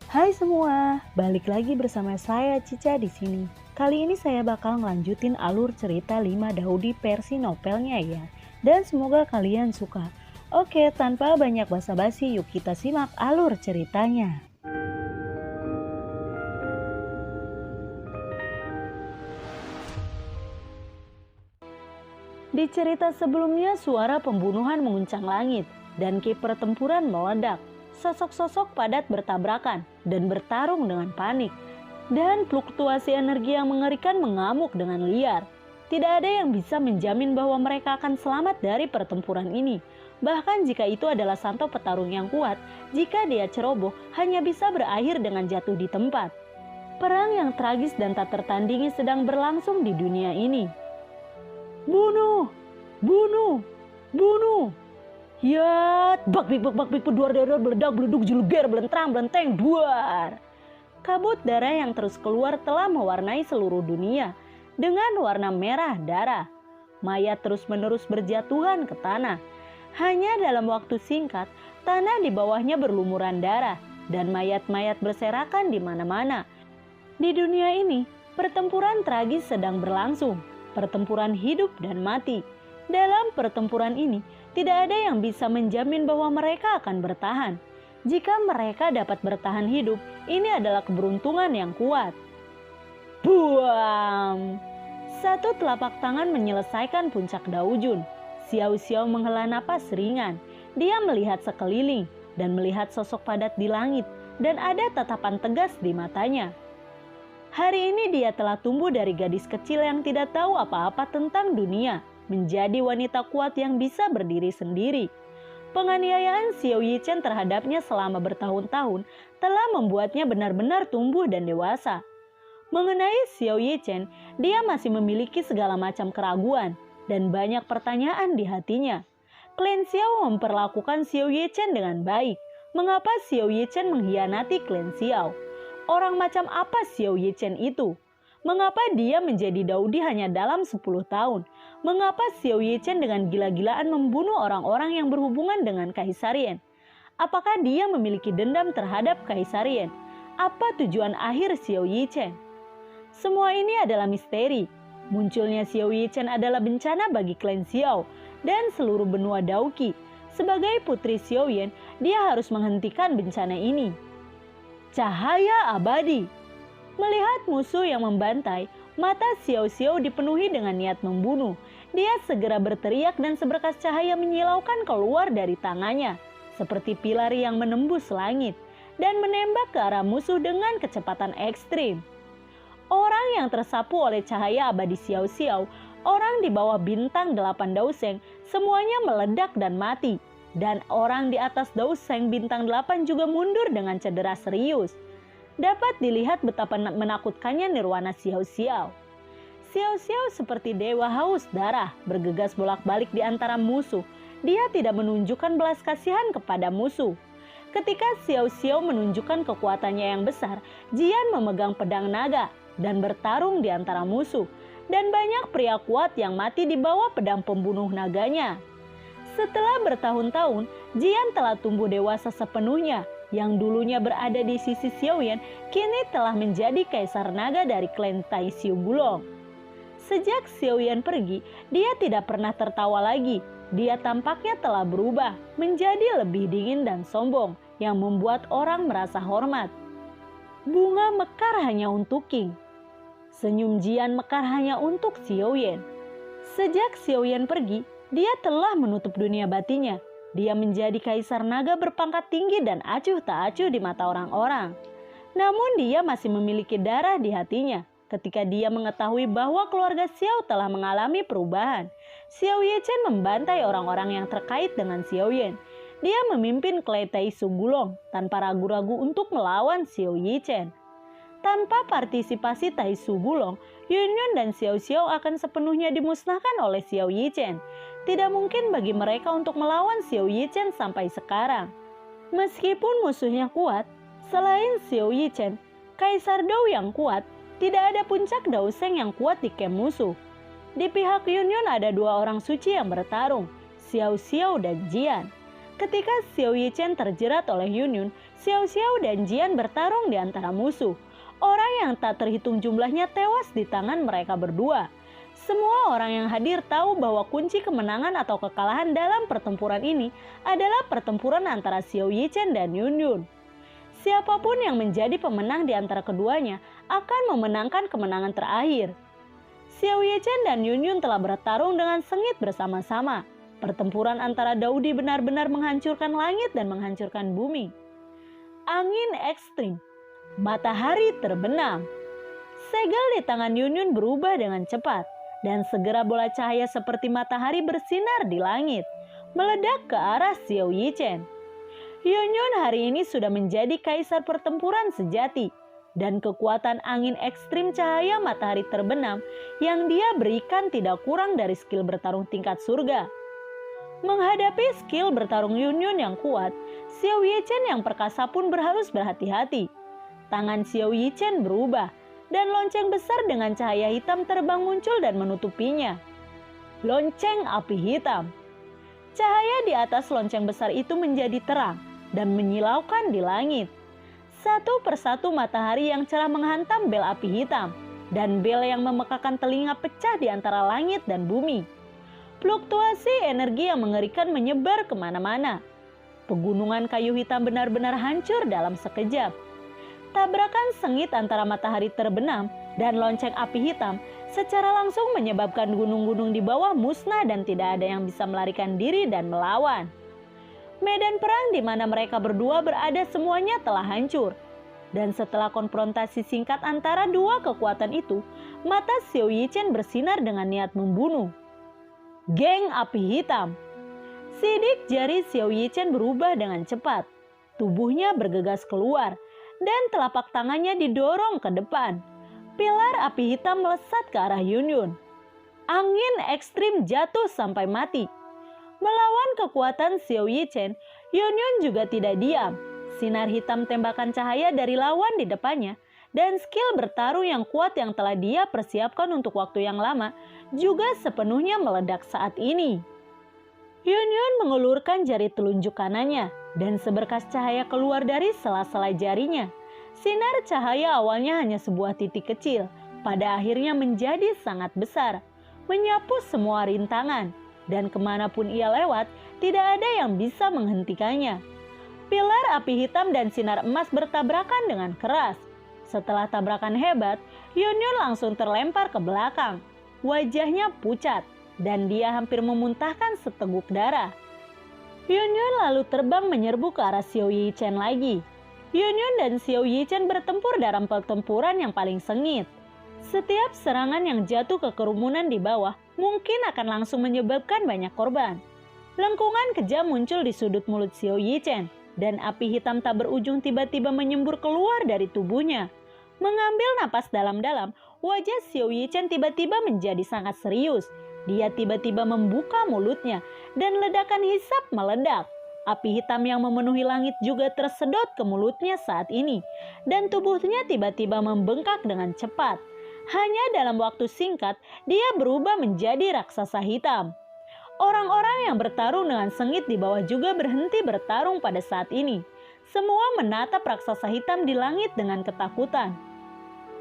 Hai semua, balik lagi bersama saya Cica di sini. Kali ini saya bakal ngelanjutin alur cerita 5 Daudi versi novelnya ya. Dan semoga kalian suka. Oke, tanpa banyak basa-basi, yuk kita simak alur ceritanya. Di cerita sebelumnya, suara pembunuhan menguncang langit dan ki pertempuran meledak. Sosok-sosok padat bertabrakan dan bertarung dengan panik. Dan fluktuasi energi yang mengerikan mengamuk dengan liar. Tidak ada yang bisa menjamin bahwa mereka akan selamat dari pertempuran ini. Bahkan jika itu adalah Santo petarung yang kuat, jika dia ceroboh hanya bisa berakhir dengan jatuh di tempat. Perang yang tragis dan tak tertandingi sedang berlangsung di dunia ini. Bunuh! Bunuh! Bunuh! Ya, bak bik duar beledak beleduk juluger belentrang belenteng duar. Kabut darah yang terus keluar telah mewarnai seluruh dunia dengan warna merah darah. Mayat terus-menerus berjatuhan ke tanah. Hanya dalam waktu singkat, tanah di bawahnya berlumuran darah dan mayat-mayat berserakan di mana-mana. Di dunia ini, pertempuran tragis sedang berlangsung, pertempuran hidup dan mati. Dalam pertempuran ini, tidak ada yang bisa menjamin bahwa mereka akan bertahan. Jika mereka dapat bertahan hidup, ini adalah keberuntungan yang kuat. Buam! Satu telapak tangan menyelesaikan puncak Daujun. Xiao Xiao menghela napas ringan. Dia melihat sekeliling dan melihat sosok padat di langit dan ada tatapan tegas di matanya. Hari ini dia telah tumbuh dari gadis kecil yang tidak tahu apa-apa tentang dunia, menjadi wanita kuat yang bisa berdiri sendiri. Penganiayaan Xiao Yichen terhadapnya selama bertahun-tahun telah membuatnya benar-benar tumbuh dan dewasa. Mengenai Xiao Yichen, dia masih memiliki segala macam keraguan dan banyak pertanyaan di hatinya. Klan Xiao memperlakukan Xiao Yichen dengan baik. Mengapa Xiao Yichen mengkhianati klan Xiao? Orang macam apa Xiao Yichen itu? Mengapa dia menjadi Daudi hanya dalam 10 tahun? Mengapa Xiao Yichen dengan gila-gilaan membunuh orang-orang yang berhubungan dengan Kaisarian? Apakah dia memiliki dendam terhadap Kaisarian? Apa tujuan akhir Xiao Yichen? Semua ini adalah misteri. Munculnya Xiao Yichen adalah bencana bagi klan Xiao dan seluruh benua Daoqi. Sebagai putri Xiao Yan, dia harus menghentikan bencana ini. Cahaya abadi. Melihat musuh yang membantai, mata Xiao Xiao dipenuhi dengan niat membunuh. Dia segera berteriak dan seberkas cahaya menyilaukan keluar dari tangannya, seperti pilar yang menembus langit, dan menembak ke arah musuh dengan kecepatan ekstrim. Orang yang tersapu oleh cahaya abadi Xiao Xiao, orang di bawah bintang 8 Daoseng, semuanya meledak dan mati. Dan orang di atas Daoseng bintang 8 juga mundur dengan cedera serius. Dapat dilihat betapa menakutkannya nirwana Xiao Xiao. Xiao Xiao seperti dewa haus darah, bergegas bolak-balik di antara musuh. Dia tidak menunjukkan belas kasihan kepada musuh. Ketika Xiao Xiao menunjukkan kekuatannya yang besar, Jian memegang pedang naga dan bertarung di antara musuh. Dan banyak pria kuat yang mati di bawah pedang pembunuh naganya. Setelah bertahun-tahun, Jian telah tumbuh dewasa sepenuhnya. Yang dulunya berada di sisi Xiao Yan, kini telah menjadi kaisar naga dari klan Tai Siu Gulong. Sejak Xiao Yan pergi, dia tidak pernah tertawa lagi. Dia tampaknya telah berubah menjadi lebih dingin dan sombong, yang membuat orang merasa hormat. Bunga mekar hanya untuk King. Senyum Jian mekar hanya untuk Xiao Yan. Sejak Xiao Yan pergi, dia telah menutup dunia batinnya. Dia menjadi kaisar naga berpangkat tinggi dan acuh tak acuh di mata orang-orang. Namun dia masih memiliki darah di hatinya. Ketika dia mengetahui bahwa keluarga Xiao telah mengalami perubahan, Xiao Yichen membantai orang-orang yang terkait dengan Xiao Yan. Dia memimpin klan Tai Siu Gulong tanpa ragu-ragu untuk melawan Xiao Yichen. Tanpa partisipasi Tai Siu Gulong, Yun Yun dan Xiao Xiao akan sepenuhnya dimusnahkan oleh Xiao Yichen. Tidak mungkin bagi mereka untuk melawan Xiao Yichen sampai sekarang. Meskipun musuhnya kuat, selain Xiao Yichen, Kaisar Dou yang kuat, tidak ada puncak Daoseng yang kuat di camp musuh. Di pihak Yun Yun ada 2 orang suci yang bertarung, Xiao Xiao dan Jian. Ketika Xiao Yichen terjerat oleh Yun Yun, Xiao Xiao dan Jian bertarung di antara musuh. Orang yang tak terhitung jumlahnya tewas di tangan mereka berdua. Semua orang yang hadir tahu bahwa kunci kemenangan atau kekalahan dalam pertempuran ini adalah pertempuran antara Xiao Yichen dan Yun Yun. Siapapun yang menjadi pemenang di antara keduanya akan memenangkan kemenangan terakhir. Xiao Yichen dan Yun Yun telah bertarung dengan sengit bersama-sama. Pertempuran antara Daudi benar-benar menghancurkan langit dan menghancurkan bumi. Angin ekstrim. Matahari terbenam. Segel di tangan Yun Yun berubah dengan cepat. Dan segera bola cahaya seperti matahari bersinar di langit. Meledak ke arah Xiao Yichen. Yun Yun hari ini sudah menjadi kaisar pertempuran sejati. Dan kekuatan angin ekstrim cahaya matahari terbenam yang dia berikan tidak kurang dari skill bertarung tingkat surga. Menghadapi skill bertarung Yun Yun yang kuat, Xiao Yichen yang perkasa pun harus berhati-hati. Tangan Xiao Yichen berubah, dan lonceng besar dengan cahaya hitam terbang muncul dan menutupinya. Lonceng api hitam. Cahaya di atas lonceng besar itu menjadi terang dan menyilaukan di langit. Satu persatu matahari yang cerah menghantam bel api hitam, dan bel yang memekakan telinga pecah di antara langit dan bumi. Fluktuasi energi yang mengerikan menyebar kemana-mana. Pegunungan kayu hitam benar-benar hancur dalam sekejap. Tabrakan sengit antara matahari terbenam dan lonceng api hitam secara langsung menyebabkan gunung-gunung di bawah musnah dan tidak ada yang bisa melarikan diri dan melawan. Medan perang di mana mereka berdua berada semuanya telah hancur. Dan setelah konfrontasi singkat antara dua kekuatan itu, mata Xiao Yichen bersinar dengan niat membunuh. Geng api hitam. Sidik jari Xiao Yichen berubah dengan cepat. Tubuhnya bergegas keluar dan telapak tangannya didorong ke depan. Pilar api hitam melesat ke arah Yun Yun. Angin ekstrim jatuh sampai mati. Melawan kekuatan Xiao Yichen, Yun Yun juga tidak diam. Sinar hitam tembakan cahaya dari lawan di depannya dan skill bertarung yang kuat yang telah dia persiapkan untuk waktu yang lama juga sepenuhnya meledak saat ini. Yun Yun mengulurkan jari telunjuk kanannya dan seberkas cahaya keluar dari sela-sela jarinya. Sinar cahaya awalnya hanya sebuah titik kecil, pada akhirnya menjadi sangat besar, menyapu semua rintangan, dan kemanapun ia lewat, tidak ada yang bisa menghentikannya. Pilar api hitam dan sinar emas bertabrakan dengan keras. Setelah tabrakan hebat, Yun Yun langsung terlempar ke belakang. Wajahnya pucat dan dia hampir memuntahkan seteguk darah. Yun Yun lalu terbang menyerbu ke arah Xiao Yichen lagi. Yun Yun dan Xiao Yichen bertempur dalam pertempuran yang paling sengit. Setiap serangan yang jatuh ke kerumunan di bawah mungkin akan langsung menyebabkan banyak korban. Lengkungan kejam muncul di sudut mulut Xiao Yichen dan api hitam tak berujung tiba-tiba menyembur keluar dari tubuhnya. Mengambil napas dalam-dalam, wajah Xiao Yichen tiba-tiba menjadi sangat serius. Dia tiba-tiba membuka mulutnya dan ledakan hisap meledak. Api hitam yang memenuhi langit juga tersedot ke mulutnya saat ini. Dan tubuhnya tiba-tiba membengkak dengan cepat. Hanya dalam waktu singkat, dia berubah menjadi raksasa hitam. Orang-orang yang bertarung dengan sengit di bawah juga berhenti bertarung pada saat ini. Semua menatap raksasa hitam di langit dengan ketakutan.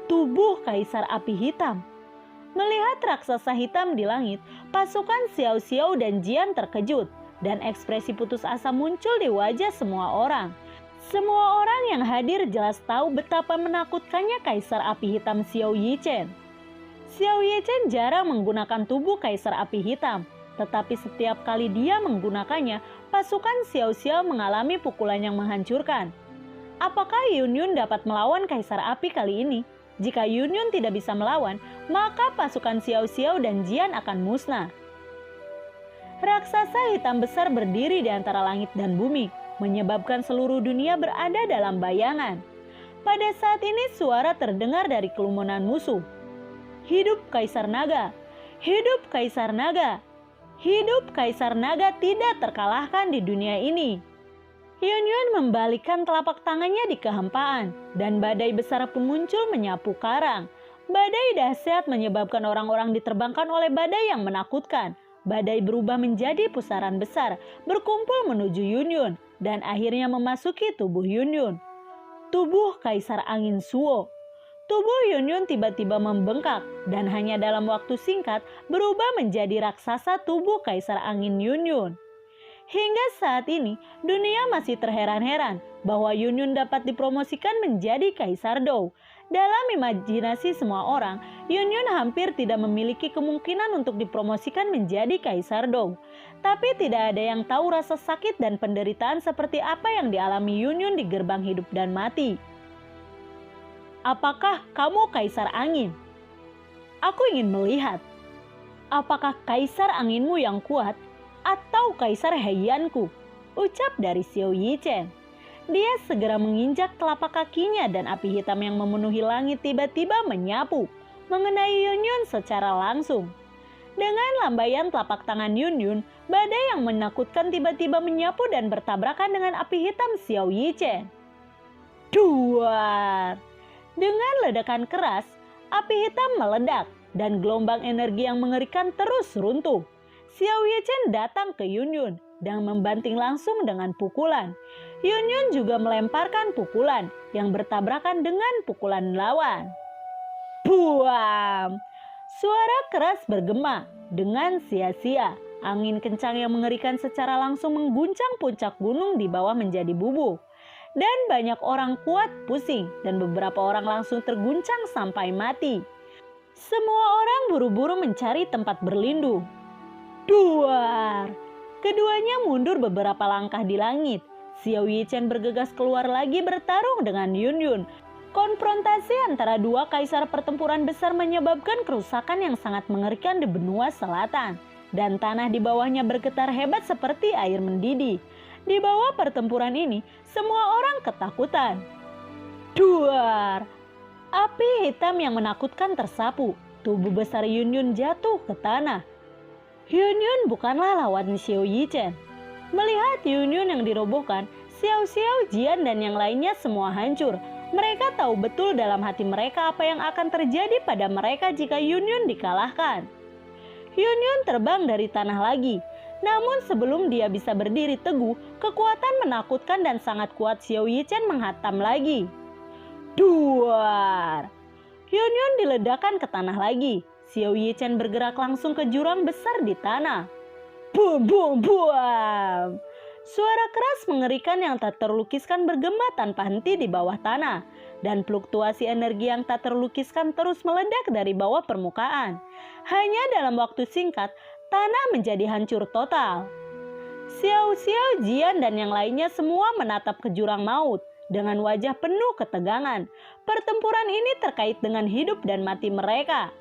Tubuh Kaisar Api Hitam. Melihat raksasa hitam di langit, pasukan Xiao Xiao dan Jian terkejut dan ekspresi putus asa muncul di wajah semua orang. Semua orang yang hadir jelas tahu betapa menakutkannya Kaisar Api Hitam Xiao Yichen. Xiao Yichen jarang menggunakan tubuh Kaisar Api Hitam, tetapi setiap kali dia menggunakannya, pasukan Xiao Xiao mengalami pukulan yang menghancurkan. Apakah Yun Yun dapat melawan Kaisar Api kali ini? Jika Yun Yun tidak bisa melawan, maka pasukan Xiao Xiao dan Jian akan musnah. Raksasa hitam besar berdiri di antara langit dan bumi, menyebabkan seluruh dunia berada dalam bayangan. Pada saat ini suara terdengar dari kerumunan musuh. Hidup Kaisar Naga! Hidup Kaisar Naga! Hidup Kaisar Naga tidak terkalahkan di dunia ini. Yun Yun membalikkan telapak tangannya di kehampaan, dan badai besar pun muncul menyapu karang. Badai dahsyat menyebabkan orang-orang diterbangkan oleh badai yang menakutkan. badai berubah menjadi pusaran besar, berkumpul menuju Yunyun, dan akhirnya memasuki tubuh Yunyun. Tubuh Kaisar Angin Suo. Tubuh Yunyun tiba-tiba membengkak, dan hanya dalam waktu singkat berubah menjadi raksasa tubuh Kaisar Angin Yunyun. Hingga saat ini, dunia masih terheran-heran bahwa Yunyun dapat dipromosikan menjadi Kaisar Dou. Dalam imajinasi semua orang, Yunyun hampir tidak memiliki kemungkinan untuk dipromosikan menjadi Kaisar Dou. Tapi tidak ada yang tahu rasa sakit dan penderitaan seperti apa yang dialami Yunyun di gerbang hidup dan mati. Apakah kamu Kaisar Angin? Aku ingin melihat. Apakah Kaisar Anginmu yang kuat? Atau Kaisar Heianku, ucap dari Xiao Yichen. Dia segera menginjak telapak kakinya dan api hitam yang memenuhi langit tiba-tiba menyapu, mengenai Yunyun secara langsung. Dengan lambaian telapak tangan Yunyun, badai yang menakutkan tiba-tiba menyapu dan bertabrakan dengan api hitam Xiao Yichen. Duar! Dengan ledakan keras, api hitam meledak dan gelombang energi yang mengerikan terus runtuh. Xiao Yichen datang ke Yunyun dan membanting langsung dengan pukulan. Yunyun juga melemparkan pukulan yang bertabrakan dengan pukulan lawan. Buam! Suara keras bergema dengan sia-sia. Angin kencang yang mengerikan secara langsung mengguncang puncak gunung di bawah menjadi bubuk. Dan banyak orang kuat pusing dan beberapa orang langsung terguncang sampai mati. Semua orang buru-buru mencari tempat berlindung. Duar! Keduanya mundur beberapa langkah di langit. Xiao Yichen bergegas keluar lagi bertarung dengan Yunyun. Konfrontasi antara dua kaisar pertempuran besar menyebabkan kerusakan yang sangat mengerikan di benua selatan. Dan tanah di bawahnya bergetar hebat seperti air mendidih. Di bawah pertempuran ini, semua orang ketakutan. Duar! Api hitam yang menakutkan tersapu. Tubuh besar Yunyun jatuh ke tanah. Yunyun bukanlah lawan Xiao Yichen. Melihat Yunyun yang dirobohkan, Xiao Xiao, Jian dan yang lainnya semua hancur. Mereka tahu betul dalam hati mereka apa yang akan terjadi pada mereka jika Yunyun dikalahkan. Yunyun terbang dari tanah lagi. Namun sebelum dia bisa berdiri teguh, kekuatan menakutkan dan sangat kuat Xiao Yichen menghantam lagi. Duar! Yunyun diledakkan ke tanah lagi. Xiao Yichen bergerak langsung ke jurang besar di tanah. Bum bum buam! Suara keras mengerikan yang tak terlukiskan bergema tanpa henti di bawah tanah. Dan fluktuasi energi yang tak terlukiskan terus meledak dari bawah permukaan. Hanya dalam waktu singkat, tanah menjadi hancur total. Xiao Xiao, Jian dan yang lainnya semua menatap ke jurang maut dengan wajah penuh ketegangan. Pertempuran ini terkait dengan hidup dan mati mereka.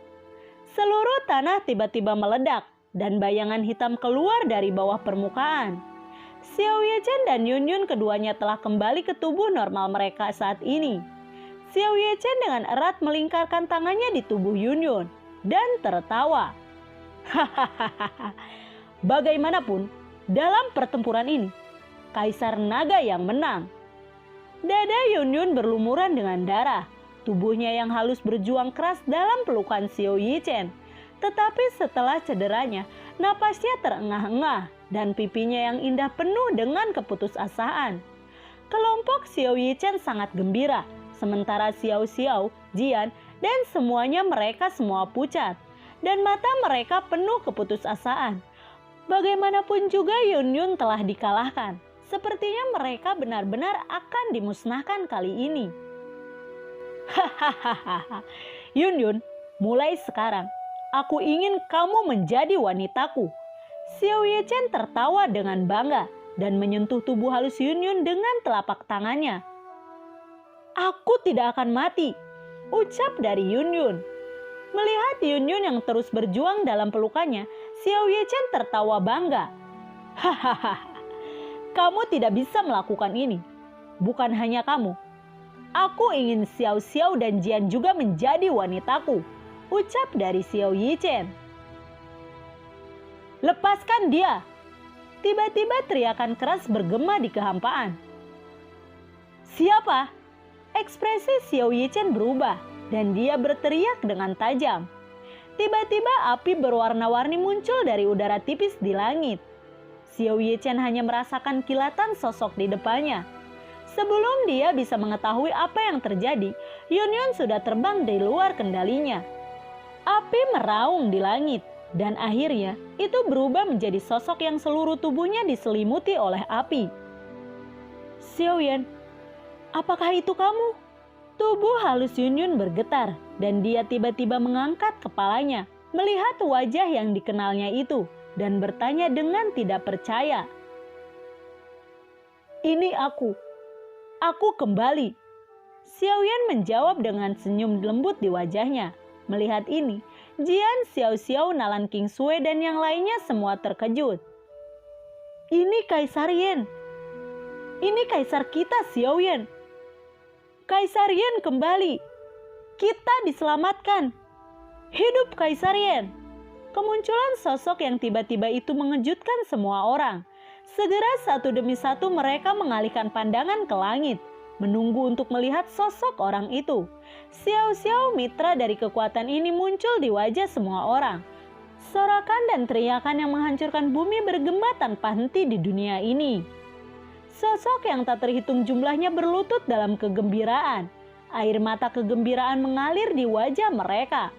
Seluruh tanah tiba-tiba meledak dan bayangan hitam keluar dari bawah permukaan. Xiao Yichen dan Yunyun keduanya telah kembali ke tubuh normal mereka saat ini. Xiao Yichen dengan erat melingkarkan tangannya di tubuh Yunyun dan tertawa. Hahaha. Bagaimanapun, dalam pertempuran ini, Kaisar Naga yang menang. Dada Yunyun berlumuran dengan darah. Tubuhnya yang halus berjuang keras dalam pelukan Xiao Yichen. Tetapi setelah cederanya, napasnya terengah-engah dan pipinya yang indah penuh dengan keputusasaan. Kelompok Xiao Yichen sangat gembira, sementara Xiao Xiao, Jian, dan semuanya mereka semua pucat. Dan mata mereka penuh keputusasaan. Bagaimanapun juga Yunyun telah dikalahkan. Sepertinya mereka benar-benar akan dimusnahkan kali ini. Hahaha, Yunyun, mulai sekarang aku ingin kamu menjadi wanitaku. Xiao Yichen tertawa dengan bangga dan menyentuh tubuh halus Yunyun dengan telapak tangannya. Aku tidak akan mati, ucap dari Yunyun. Melihat Yunyun yang terus berjuang dalam pelukannya, Xiao Yichen tertawa bangga. Hahaha, kamu tidak bisa melakukan ini. Bukan hanya kamu. Aku ingin Xiao Xiao dan Jian juga menjadi wanitaku, ucap dari Xiao Yichen. Lepaskan dia! Tiba-tiba teriakan keras bergema di kehampaan. Siapa? Ekspresi Xiao Yichen berubah dan dia berteriak dengan tajam. Tiba-tiba api berwarna-warni muncul dari udara tipis di langit. Xiao Yichen hanya merasakan kilatan sosok di depannya. Sebelum dia bisa mengetahui apa yang terjadi, Yunyun sudah terbang di luar kendalinya. Api meraung di langit, dan akhirnya itu berubah menjadi sosok yang seluruh tubuhnya diselimuti oleh api. Xiao Yan, apakah itu kamu? Tubuh halus Yunyun bergetar, dan dia tiba-tiba mengangkat kepalanya, melihat wajah yang dikenalnya itu, dan bertanya dengan tidak percaya. Ini aku kembali. Xiao Yan menjawab dengan senyum lembut di wajahnya. Melihat ini, Jian, Xiao Xiao, Nalan King Sui, dan yang lainnya semua terkejut. Ini Kaisar Yan. Ini kaisar kita, Xiao Yan. Kaisar Yan kembali. Kita diselamatkan. Hidup Kaisar Yan. Kemunculan sosok yang tiba-tiba itu mengejutkan semua orang. Segera satu demi satu mereka mengalihkan pandangan ke langit, menunggu untuk melihat sosok orang itu. Xiao Xiao, mitra dari kekuatan ini, muncul di wajah semua orang. Sorakan dan teriakan yang menghancurkan bumi bergema tanpa henti di dunia ini. Sosok yang tak terhitung jumlahnya berlutut dalam kegembiraan. Air mata kegembiraan mengalir di wajah mereka.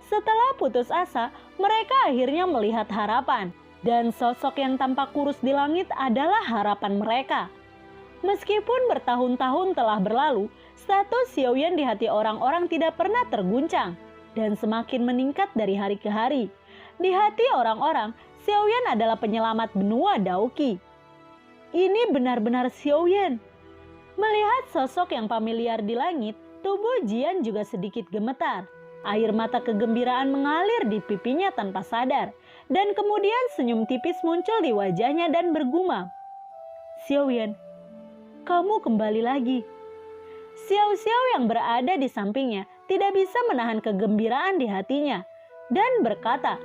Setelah putus asa, mereka akhirnya melihat harapan. Dan sosok yang tampak kurus di langit adalah harapan mereka. Meskipun bertahun-tahun telah berlalu, status Xiao Yan di hati orang-orang tidak pernah terguncang dan semakin meningkat dari hari ke hari. Di hati orang-orang, Xiao Yan adalah penyelamat benua Daoqi. Ini benar-benar Xiao Yan. Melihat sosok yang familiar di langit, tubuh Jian juga sedikit gemetar. Air mata kegembiraan mengalir di pipinya tanpa sadar. Dan kemudian senyum tipis muncul di wajahnya dan bergumam. Xiao Yan, kamu kembali lagi. Xiao Xiao yang berada di sampingnya tidak bisa menahan kegembiraan di hatinya dan berkata,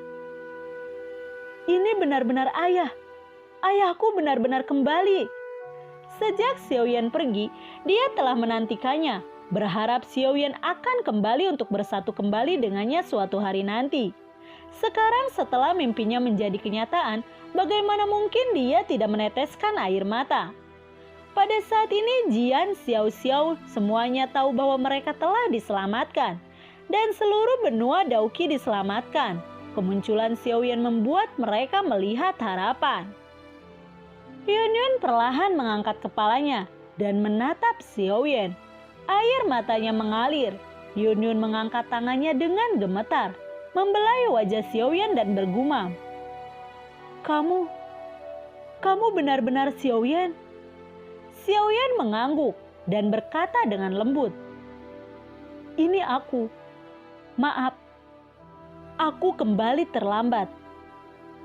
ini benar-benar ayah. Ayahku benar-benar kembali. Sejak Xiao Yan pergi, dia telah menantikannya, berharap Xiao Yan akan kembali untuk bersatu kembali dengannya suatu hari nanti. Sekarang setelah mimpinya menjadi kenyataan, bagaimana mungkin dia tidak meneteskan air mata? Pada saat ini Jian, Xiao Xiao semuanya tahu bahwa mereka telah diselamatkan. Dan seluruh benua Daoqi diselamatkan. Kemunculan Xiao Yan membuat mereka melihat harapan. Yunyun perlahan mengangkat kepalanya dan menatap Xiao Yan. Air matanya mengalir. Yunyun mengangkat tangannya dengan gemetar, membelai wajah Xiao Yan dan bergumam. Kamu benar-benar Xiao Yan? Xiao Yan mengangguk dan berkata dengan lembut. Ini aku. Maaf, aku kembali terlambat.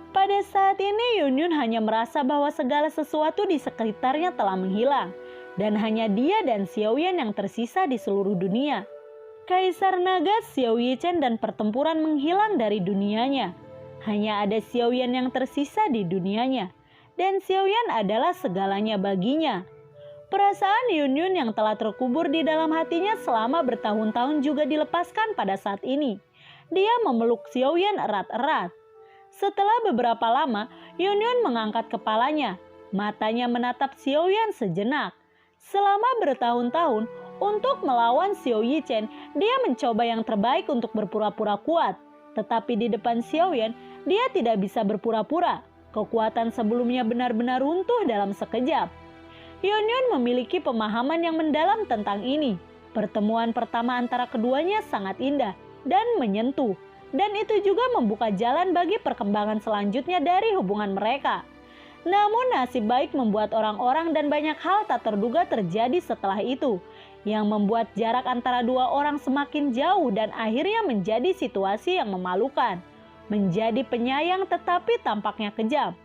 Pada saat ini Yunyun hanya merasa bahwa segala sesuatu di sekitarnya telah menghilang. Dan hanya dia dan Xiao Yan yang tersisa di seluruh dunia. Kaisar Naga, Xiao Yichen, dan pertempuran menghilang dari dunianya. Hanya ada Xiao Yan yang tersisa di dunianya. Dan Xiao Yan adalah segalanya baginya. Perasaan Yunyun yang telah terkubur di dalam hatinya selama bertahun-tahun juga dilepaskan pada saat ini. Dia memeluk Xiao Yan erat-erat. Setelah beberapa lama, Yunyun mengangkat kepalanya. Matanya menatap Xiao Yan sejenak. Selama bertahun-tahun, untuk melawan Xiao Yichen, dia mencoba yang terbaik untuk berpura-pura kuat. Tetapi di depan Xiao Yan, dia tidak bisa berpura-pura. Kekuatan sebelumnya benar-benar runtuh dalam sekejap. Yunyun memiliki pemahaman yang mendalam tentang ini. Pertemuan pertama antara keduanya sangat indah dan menyentuh. Dan itu juga membuka jalan bagi perkembangan selanjutnya dari hubungan mereka. Namun nasib baik membuat orang-orang dan banyak hal tak terduga terjadi setelah itu, yang membuat jarak antara dua orang semakin jauh dan akhirnya menjadi situasi yang memalukan. Menjadi penyayang tetapi tampaknya kejam.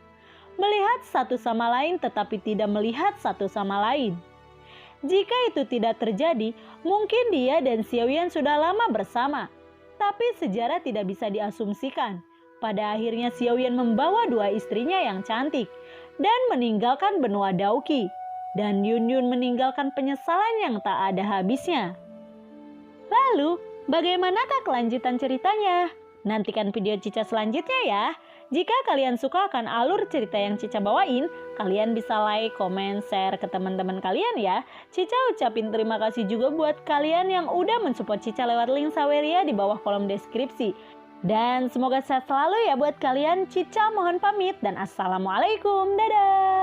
Melihat satu sama lain tetapi tidak melihat satu sama lain. Jika itu tidak terjadi, mungkin dia dan Xiao Yan sudah lama bersama. Tapi sejarah tidak bisa diasumsikan. Pada akhirnya Xiao Yan membawa dua istrinya yang cantik dan meninggalkan benua Daoqi. Dan Yunyun meninggalkan penyesalan yang tak ada habisnya. Lalu, bagaimanakah kelanjutan ceritanya? Nantikan video Cica selanjutnya ya. Jika kalian suka akan alur cerita yang Cica bawain, kalian bisa like, komen, share ke teman-teman kalian ya. Cica ucapin terima kasih juga buat kalian yang udah mensupport Cica lewat link Saweria di bawah kolom deskripsi. Dan semoga sehat selalu ya buat kalian. Cica mohon pamit dan assalamualaikum. Dadah.